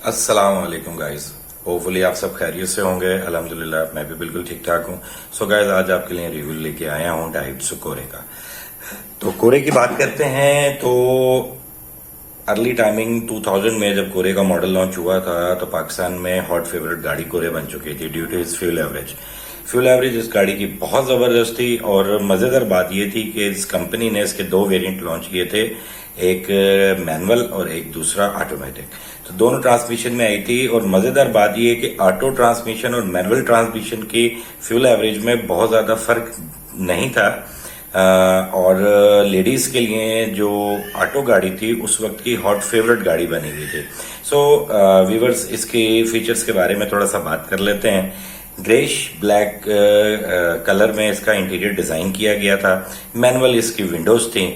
अस्सलाम वालेकुम guys. Hopefully आप सब खैरियत से होंगे। अल्हम्दुलिल्लाह मैं भी बिल्कुल ठीक ठाक हूँ। सो गाइस आज आपके लिए रिव्यू लेके आया हूँ डाइट्सो कोरे का। तो कोरे की बात करते हैं तो अर्ली टाइमिंग 2000 में जब कोरे का मॉडल लॉन्च हुआ था तो पाकिस्तान में हॉट फेवरेट गाड़ी कोरे बन चुकी थी due two is fuel average. Fuel average इस गाड़ी की बहुत जबरदस्त थी और मजेदार बात यह थी कि इस कंपनी ने इसके दो वेरिएंट लॉन्च किए थे, एक मैनुअल और एक दूसरा ऑटोमेटिक। तो दोनों ट्रांसमिशन में आई थी और मजेदार बात यह है कि ऑटो ट्रांसमिशन और मैनुअल ट्रांसमिशन की फ्यूल एवरेज में बहुत ज्यादा फर्क नहीं था। और लेडीज के लिए जो ऑटो गाड़ी थी उस वक्त की हॉट फेवरेट गाड़ी बनी हुई थी। सो व्यूअर्स इसके फीचर्स के बारे में थोड़ा सा बात कर लेते हैं। ग्रेश ब्लैक कलर में इसका इंटीरियर डिजाइन किया गया था। मैनुअल इसकी विंडोज थी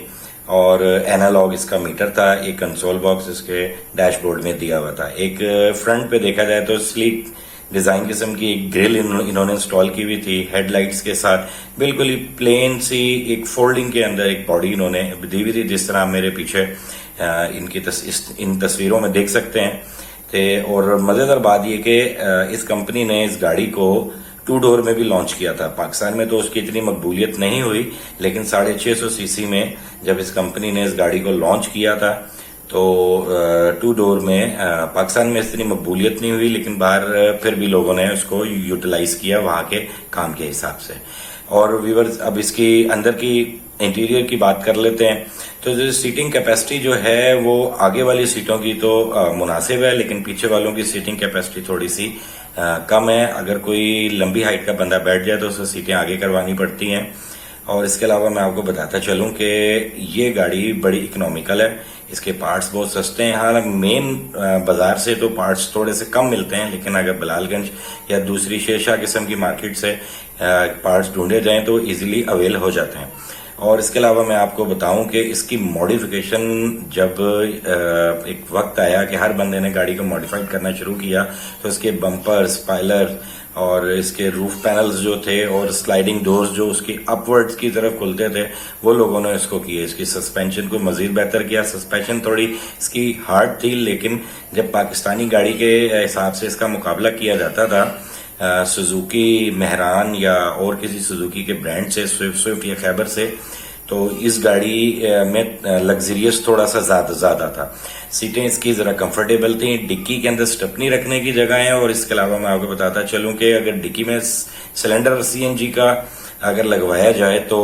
और एनालॉग इसका मीटर था। एक कंसोल बॉक्स इसके डैशबोर्ड में दिया हुआ था। एक फ्रंट पे देखा जाए तो स्लीक डिजाइन किस्म की एक ग्रिल इन्होंने इंस्टॉल की हुई थी हेडलाइट्स के साथ। बिल्कुल ही प्लेन सी एक फोल्डिंग के अंदर एक बॉडी इन्होंने दी हुई थी, जिस तरह मेरे पीछे इन तस्वीरों में देख सकते हैं। और मजेदार बात यह कि इस कंपनी ने इस गाड़ी को 2 डोर में भी लॉन्च किया था। पाकिस्तान में तो उसकी इतनी मकबूलियत नहीं हुई, लेकिन 650 सीसी में जब इस कंपनी ने इस गाड़ी को लॉन्च किया था तो 2 डोर में पाकिस्तान में इतनी मकबूलियत नहीं हुई, लेकिन बाहर फिर भी लोगों ने उसको यूटिलाइज किया वहां के काम के हिसाब से। और व्यूअर्स अब इसकी अंदर की इंटीरियर की बात कर लेते हैं। तो जो सीटिंग कैपेसिटी जो है वो आगे वाली सीटों की तो मुनासिब है, लेकिन पीछे वालों की सीटिंग कैपेसिटी थोड़ी सी कम है। अगर कोई लंबी हाइट का बंदा बैठ जाए तो उसे सीटें आगे करवानी पड़ती हैं। और इसके अलावा मैं आपको बताता चलूं कि ये गाड़ी बड़ी इकोनॉमिकल है। इसके पार्ट्स बहुत सस्ते हैं। हालांकि मेन बाजार से तो पार्ट्स थोड़े से कम मिलते हैं, लेकिन अगर बिलालगंज या दूसरी शेरशाह किस्म की मार्केट से पार्ट्स ढूंढे जाएं तो इजीली अवेल हो जाते हैं। और इसके अलावा मैं आपको बताऊं कि इसकी मॉडिफिकेशन जब एक वक्त आया कि हर बंदे ने गाड़ी को मॉडिफाइड करना शुरू किया तो इसके बम्पर, स्पाइलर और इसके रूफ पैनल्स जो थे और स्लाइडिंग डोर्स जो उसकी अपवर्ड्स की तरफ खुलते थे वो लोगों ने इसको किए। इसकी सस्पेंशन को मजीद बेहतर किया। सस्पेंशन थोड़ी इसकी हार्ड थी, लेकिन जब पाकिस्तानी गाड़ी के हिसाब से इसका मुकाबला किया जाता था सुजुकी, मेहरान या और किसी सुजुकी के ब्रांड से, स्विफ्ट या खैबर से, तो इस गाड़ी में लग्जरियस थोड़ा सा ज्यादा था। सीटें इसकी जरा कंफर्टेबल थी। डिक्की के अंदर स्टेपनी रखने की जगह है। और इसके अलावा मैं आपको बताता चलूं कि अगर डिक्की में सिलेंडर सीएनजी का अगर लगवाया जाए तो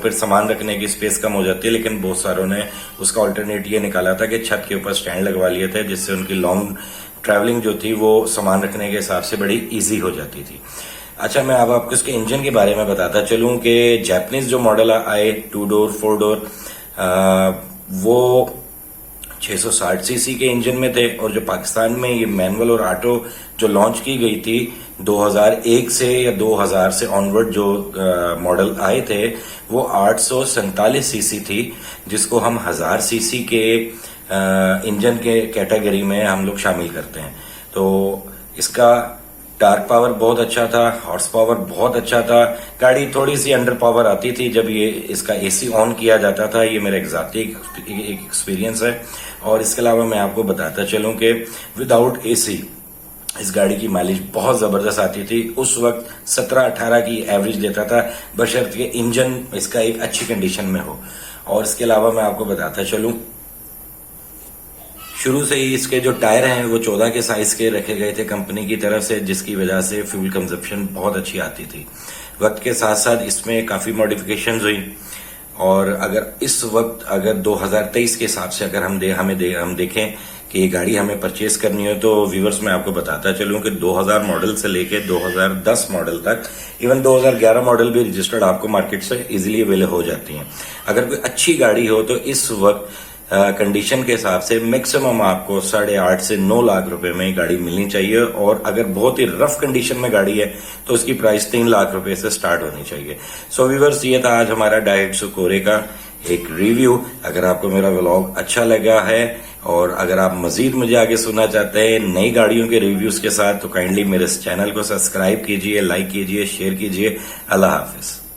फिर सामान रखने की स्पेस कम हो जाती है, लेकिन बहुत सारों ने उसका ऑल्टरनेट ये निकाला था कि छत के ऊपर स्टैंड लगवा लिए थे, जिससे उनकी लॉन्ग ट्रैवलिंग जो थी वो सामान रखने के हिसाब से बड़ी इजी हो जाती थी। अच्छा, मैं अब आपको इसके इंजन के बारे में बताता चलूं कि जापानीज जो मॉडल आए 2 डोर 4 डोर वो 660 सीसी के इंजन में थे, और जो पाकिस्तान में ये मैनुअल और ऑटो जो लॉन्च की गई थी 2001 से या 2000 से ऑनवर्ड जो मॉडल आए थे वो 847 सीसी थी, जिसको हम 1000 सीसी के इंजन के कैटेगरी में हम लोग शामिल करते हैं। तो इसका टार्क पावर बहुत अच्छा था, हॉर्स पावर बहुत अच्छा था। गाड़ी थोड़ी सी अंडर पावर आती थी जब ये इसका एसी ऑन किया जाता था। ये मेरा एग्जैक्टली एक एक्सपीरियंस है। और इसके अलावा मैं आपको बताता चलूं कि विदाउट एसी इस गाड़ी की माइलेज बहुत जबरदस्त आती थी। उस वक्त 17-18 की एवरेज देता था, बशर्ते इंजन इसका एक अच्छी कंडीशन में हो। और इसके अलावा मैं आपको बताता चलूं शुरू से ही इसके जो टायर हैं वो 14 के साइज के रखे गए थे कंपनी की तरफ से, जिसकी वजह से फ्यूल कंजप्शन बहुत अच्छी आती थी। वक्त के साथ साथ इसमें काफी मॉडिफिकेशंस हुई। और अगर इस वक्त अगर 2023 के हिसाब से अगर हम देखें कि ये गाड़ी हमें परचेज करनी हो तो व्यूअर्स मैं आपको बताता चलूं कि 2000 मॉडल से लेके 2010 मॉडल तक, इवन 2011 मॉडल भी रजिस्टर्ड आपको मार्केट से इजीली अवेलेबल हो जाती हैं। अगर कोई अच्छी गाड़ी हो तो इस वक्त कंडीशन के हिसाब से मैक्सिमम आपको 8.5 से 9 लाख रुपए में गाड़ी मिलनी चाहिए। और अगर बहुत ही रफ कंडीशन में गाड़ी है तो उसकी प्राइस 3 लाख रुपए से स्टार्ट होनी चाहिए। सो व्यूअर्स, ये था आज हमारा डाइट्सो कोरे का एक रिव्यू। अगर आपको मेरा व्लॉग अच्छा लगा है और अगर आप मजीद मुझे आगे सुनना चाहते हैं नई गाड़ियों के रिव्यूज के साथ, तो काइंडली मेरे इस चैनल को सब्सक्राइब कीजिए, लाइक कीजिए, शेयर कीजिए। अल्लाह हाफिज।